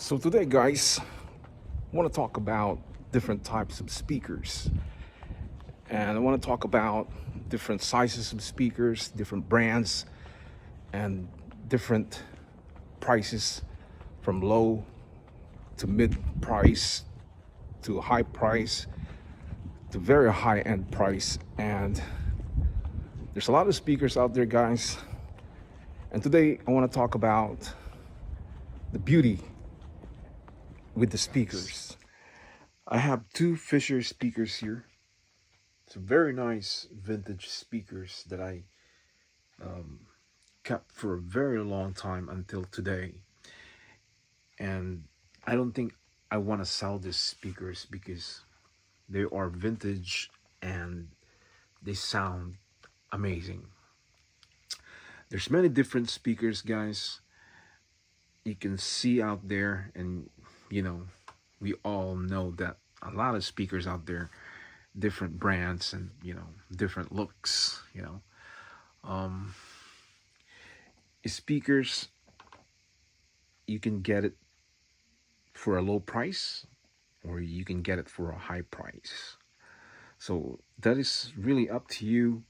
So today, guys, I want to talk about different types of speakers, and I want to talk about different sizes of speakers, different brands, and different prices, from low to mid price to high price to very high end price. And there's a lot of speakers out there, guys. And today I want to talk about the beauty with the speakers. I have two Fisher speakers here. Some very nice vintage speakers that I kept for a very long time until today. And I don't think I want to sell these speakers because they are vintage and they sound amazing. There's many different speakers, guys, you can see out there, and we all know that a lot of speakers out there, different brands and different looks. Um Speakers, you can get it for a low price or you can get it for a high price. So that is really up to you,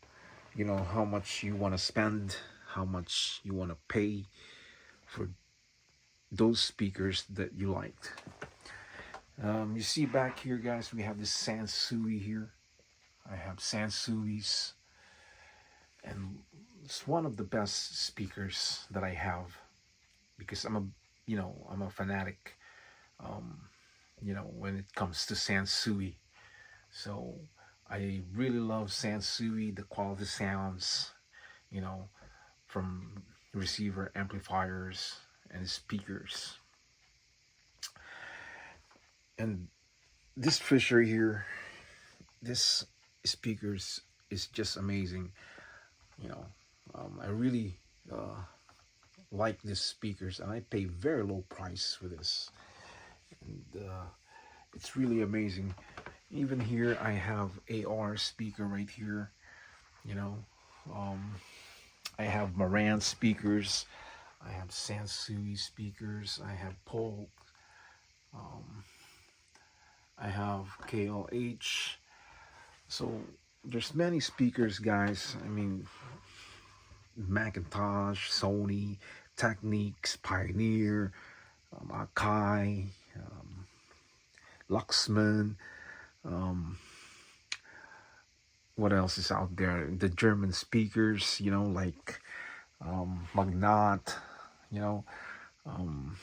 how much you want to spend, how much you want to pay for those speakers that you liked. You see back here, guys, we have this Sansui here. I have Sansuis, and it's one of the best speakers that I have because I'm a fanatic, when it comes to Sansui. So I really love Sansui, the quality sounds, you know, from receiver amplifiers and speakers. And this Fisher here, this speakers is just amazing. You know, I really like these speakers, and I pay very low price for this. And it's really amazing. Even here, I have AR speaker right here. You know, um, I have Marantz speakers. I have Sansui speakers. I have Polk. Um, I have KLH. So there's many speakers, guys. I mean, Macintosh, Sony, Technics, Pioneer, Akai, Luxman. Um, what else is out there? The German speakers, like Magnat, you know, um,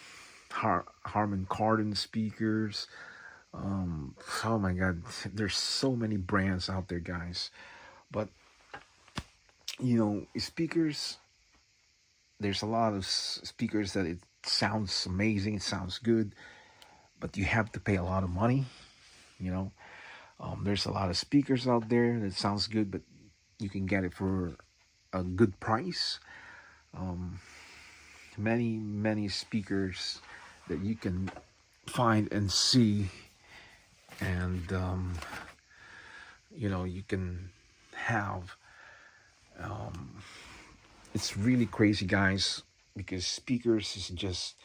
Harman Kardon speakers. Oh my God, there's so many brands out there, guys. But speakers. There's a lot of speakers that it sounds amazing, it sounds good, but you have to pay a lot of money. You know, there's a lot of speakers out there that sounds good, but you can get it for a good price. Um, many speakers that you can find and see, and you can have. Um, it's really crazy, guys, because speakers is just,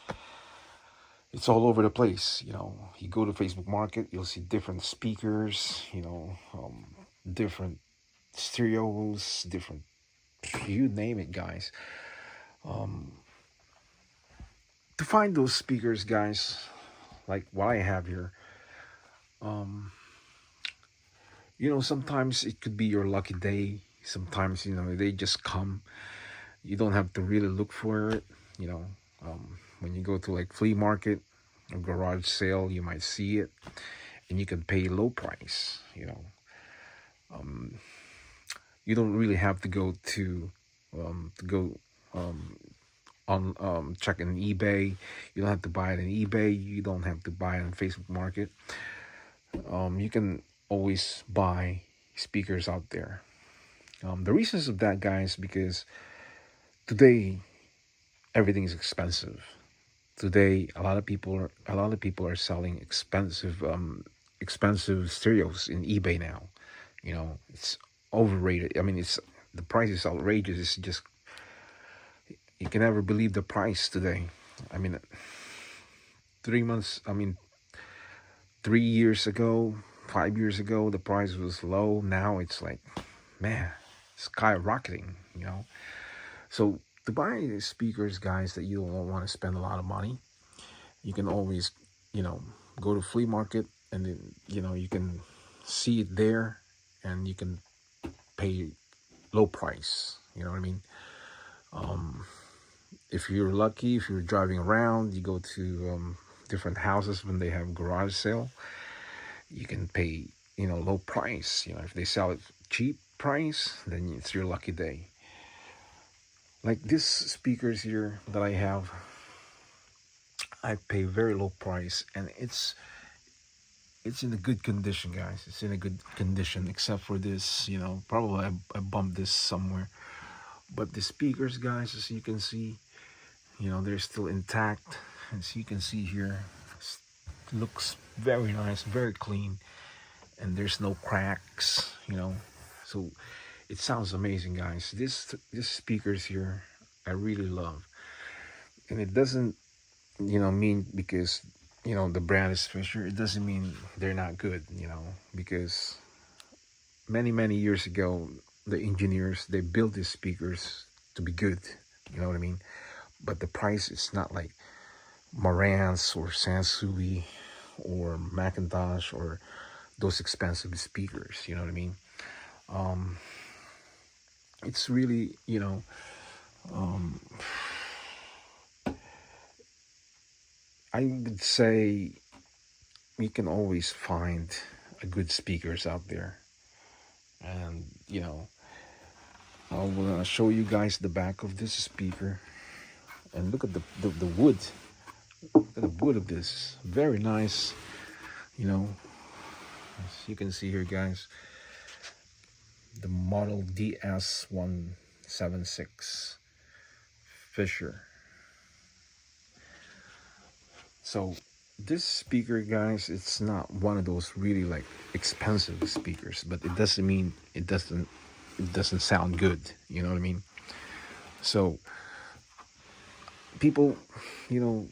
it's all over the place. You go to Facebook Market, you'll see different speakers, different stereos, different, you name it, guys. um to find those speakers, guys, like what I have here, um sometimes it could be your lucky day. Sometimes they just come. You don't have to really look for it. When you go to like flea market or garage sale, you might see it and you can pay low price. Um, you don't really have to go um, on check in eBay. You don't have to buy it on eBay. You don't have to buy it on Facebook Market. You can always buy speakers out there. The reasons of that, guys, because today everything is expensive. Today, a lot of people are selling expensive stereos in eBay now. It's overrated. I mean, it's the price is outrageous. It's just, you can never believe the price today. I mean, 3 months, I mean, 3 years ago, 5 years ago, the price was low. Now it's like, man, skyrocketing, you know. So to buy speakers, guys, that you don't want to spend a lot of money, you can always, you know, go to flea market, and then, you know, you can see it there, and you can pay low price. You know what I mean? If you're lucky, if you're driving around, you go to different houses when they have garage sale, you can pay, you know, low price. You know, if they sell it cheap price, then it's your lucky day. Like these speakers here that I have, I pay very low price, and it's in a good condition, guys. It's in a good condition, except for this, you know, probably I bumped this somewhere. But the speakers, guys, as you can see, you know, they're still intact. As you can see here, it looks very nice, very clean, and there's no cracks, you know. So it sounds amazing, guys. This speakers here, I really love. And it doesn't, you know, mean because, you know, the brand is Fisher, it doesn't mean they're not good, you know, because many years ago, the engineers, they built these speakers to be good, you know what I mean. But the price is not like Marantz or Sansui or Macintosh or those expensive speakers, you know what I mean. It's really, you know, I would say you can always find a good speakers out there. And you know, I'll show you guys the back of this speaker, and look at the wood. Look at the wood of this, very nice, you know. As you can see here, guys, the model DS176 Fisher. So this speaker, guys, it's not one of those really like expensive speakers, but it doesn't mean it doesn't sound good, you know what I mean. So people, you know,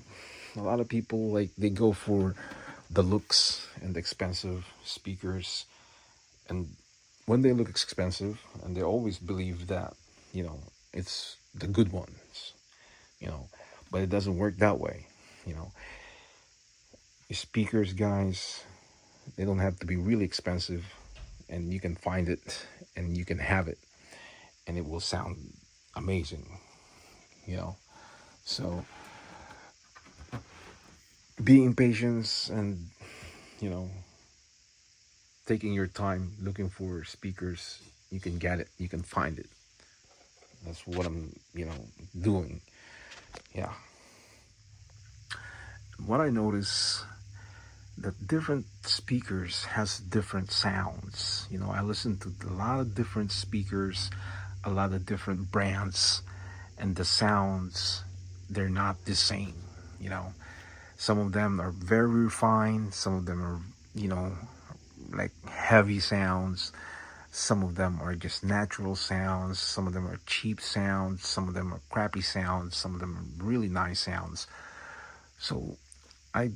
a lot of people, like, they go for the looks and the expensive speakers, and when they look expensive, and they always believe that, you know, it's the good ones, you know, but it doesn't work that way, you know. Speakers, guys, they don't have to be really expensive, and you can find it, and you can have it, and it will sound amazing, you know. So being patient, and, you know, taking your time looking for speakers, you can get it, you can find it. That's what I'm, you know, doing. Yeah. What I notice, that different speakers has different sounds. You know, I listen to a lot of different speakers, a lot of different brands, and the sounds, they're not the same, you know. Some of them are very refined, some of them are, you know, like heavy sounds. Some of them are just natural sounds. Some of them are cheap sounds. Some of them are crappy sounds. Some of them are really nice sounds. So I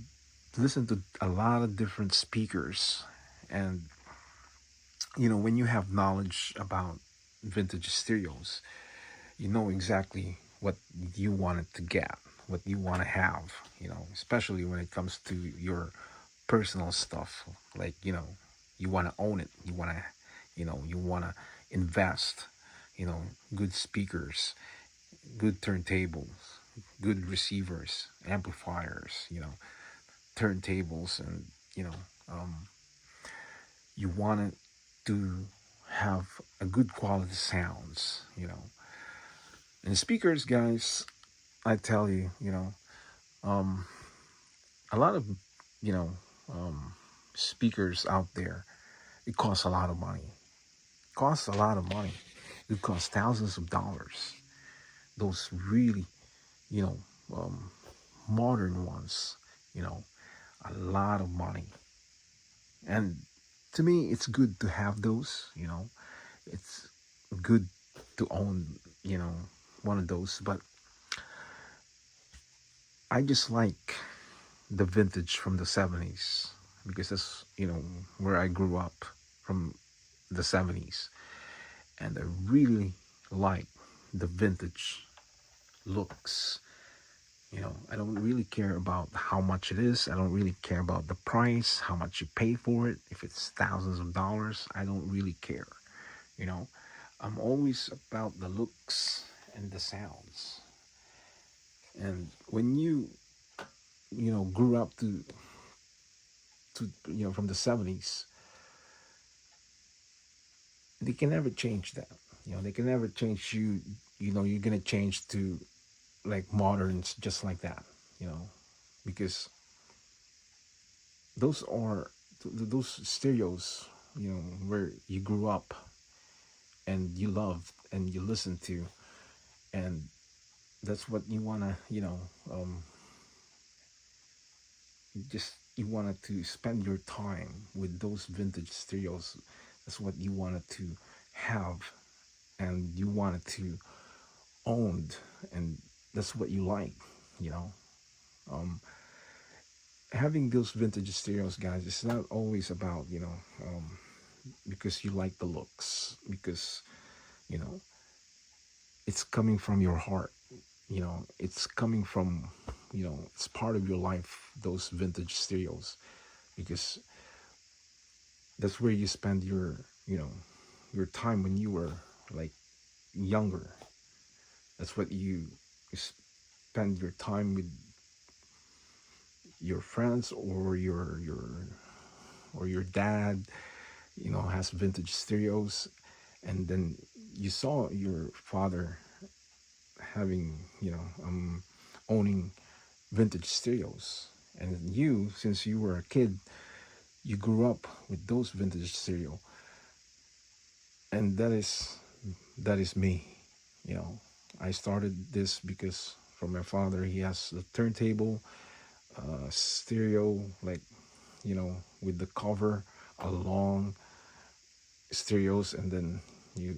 listen to a lot of different speakers. And, you know, when you have knowledge about vintage stereos, you know exactly what you wanted to get, what you want to have, you know, especially when it comes to your personal stuff. Like, you know, you want to own it. You want to, you know, you want to invest, you know, good speakers, good turntables, good receivers, amplifiers, you know, turntables, and, you know, you want it to have a good quality sounds, you know. And speakers, guys, I tell you, you know, a lot of, you know, speakers out there, it costs a lot of money. It costs a lot of money. It costs thousands of dollars. Those really, you know, modern ones, you know, a lot of money. And to me, it's good to have those, you know. It's good to own, you know, one of those. But I just like, the vintage from the 70s, because that's, where I grew up, from the 70s. And I really like the vintage looks. I don't really care about how much it is. I don't really care about the price, how much you pay for it. If it's thousands of dollars, I don't really care. You know, I'm always about the looks and the sounds. And when grew up from the 70s, they can never change that. They can never change you. You're gonna change to like moderns just like that. You know, because those are those stereos. Where you grew up and you loved and you listened to, and that's what you wanna. You wanted to spend your time with those vintage stereos. That's what you wanted to have, and you wanted to own, and that's what you like. You know, um, having those vintage stereos, guys, it's not always about because you like the looks, because you know it's coming from your heart. It's coming from it's part of your life. Those vintage stereos, because that's where you spend your time when you were like younger. That's what you spend your time with your friends, or your dad has vintage stereos, and then you saw your father having owning vintage stereos, and since you were a kid, you grew up with those vintage stereo. And that is me. you know I started this because from my father. He has the turntable, stereo, like with the cover, a long stereos, and then you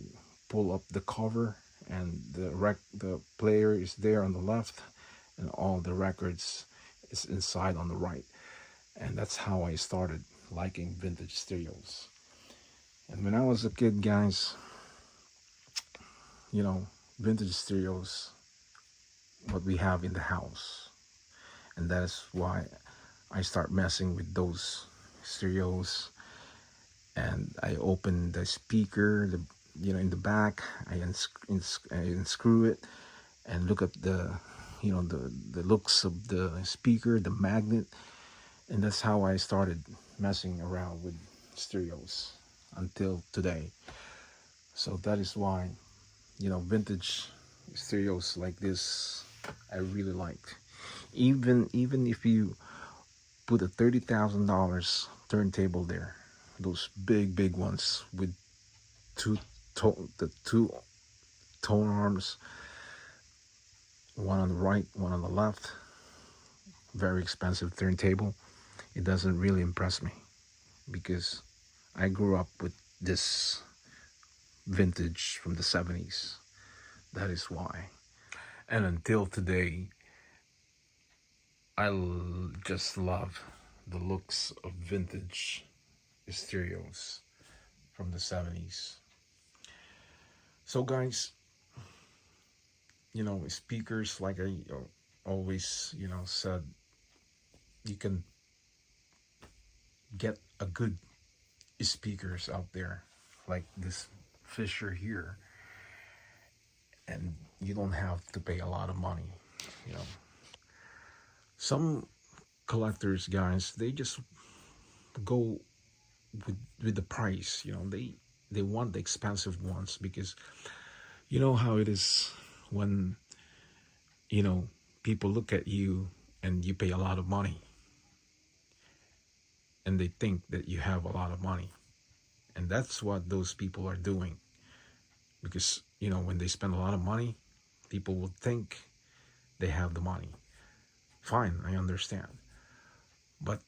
pull up the cover, and the player is there on the left, and all the records is inside on the right. And that's how I started liking vintage stereos. And when I was a kid, guys, you know vintage stereos, what we have in the house. And that is why I start messing with those stereos. And I open the speaker, in the back. I unscrew it and look at the looks of the speaker, the magnet. And that's how I started messing around with stereos until today. So that is why vintage stereos like this I really liked. Even if you put a $30,000 turntable there, those big ones with the two tone arms, one on the right, one on the left, very expensive turntable, it doesn't really impress me, because I grew up with this vintage from the 70s. That is why. And until today, just love the looks of vintage stereos from the 70s. So, guys, speakers, like I always, said, you can get a good speakers out there, like this Fisher here, and you don't have to pay a lot of money. You know, some collectors, guys, they just go with the price. They want the expensive ones, because you know how it is when people look at you and you pay a lot of money, and they think that you have a lot of money. And that's what those people are doing, because when they spend a lot of money, people will think they have the money. Fine, I understand, but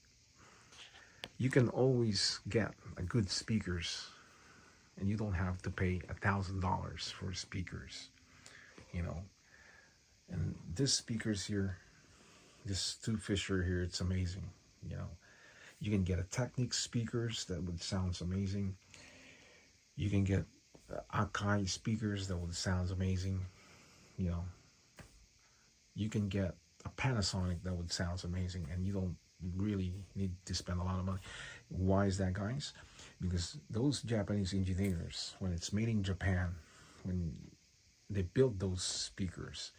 you can always get a good speakers, and you don't have to pay $1,000 for speakers. you know and this speakers here, this two Fisher here, it's amazing. You know, you can get a Technics speakers that would sounds amazing. You can get Akai speakers that would sounds amazing. You know, you can get a Panasonic that would sounds amazing, and you don't really need to spend a lot of money. Why is that, guys? Because those Japanese engineers, when it's made in Japan, when they build those speakers,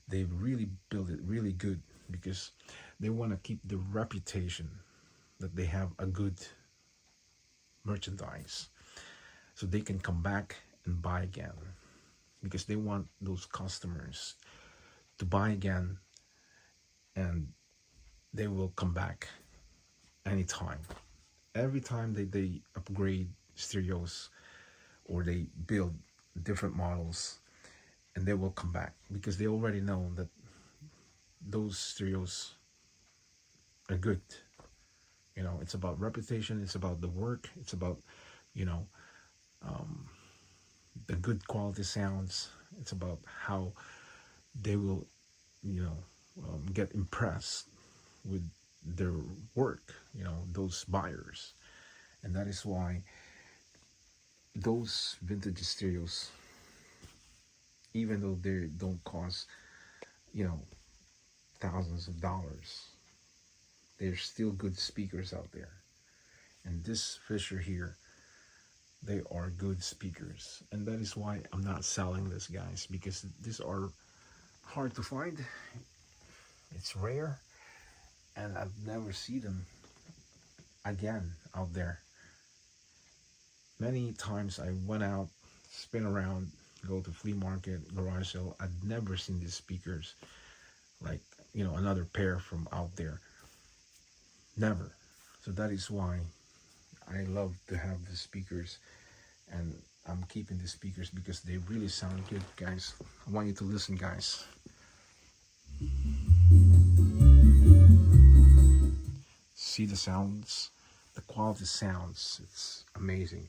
they really build it really good, because they want to keep the reputation that they have a good merchandise, so they can come back and buy again, because they want those customers to buy again, and they will come back anytime. Every time they upgrade stereos or they build different models, and they will come back, because they already know that those stereos are good. You know, it's about reputation, it's about the work, it's about, you know, the good quality sounds. It's about how they will, you know, get impressed with their work, you know, those buyers. And that is why those vintage stereos, even though they don't cost, you know, thousands of dollars, they're still good speakers out there. And this Fisher here, they are good speakers. And that is why I'm not selling this, guys, because these are hard to find. It's rare, and I've never seen them again out there. Many times I went out, spin around, go to flea market, garage sale, I'd never seen these speakers like, you know, another pair from out there. Never. So that is why I love to have the speakers, and I'm keeping the speakers because they really sound good, guys. I want you to listen, guys. See the sounds, the quality sounds, it's amazing.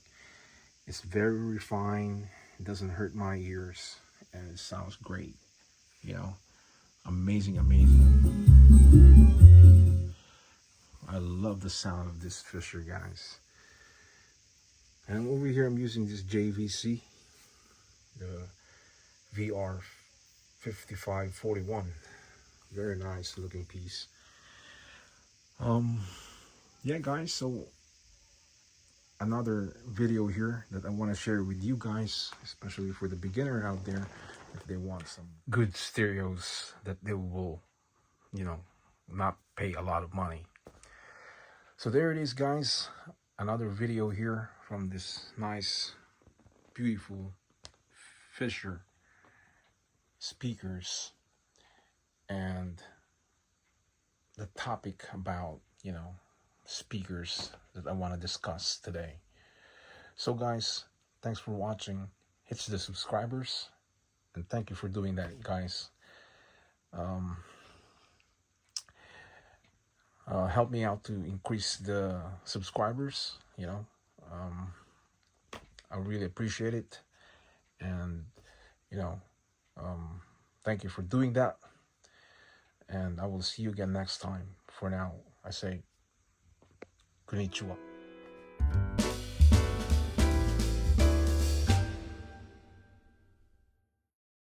It's very refined, it doesn't hurt my ears, and it sounds great, you know. Amazing, amazing. I love the sound of this Fisher, guys. And over here I'm using this JVC, the VR5541. Very nice looking piece. Yeah, guys, so another video here that I want to share with you guys, especially for the beginner out there, if they want some good stereos that they will, you know, not pay a lot of money. So there it is, guys, another video here from this nice, beautiful Fisher speakers, and the topic about, you know, speakers that I want to discuss today. So guys, thanks for watching. Hit the subscribers, and thank you for doing that, guys. Help me out to increase the subscribers, you know. I really appreciate it, and you know, thank you for doing that, and I will see you again next time. For now, I say konnichiwa.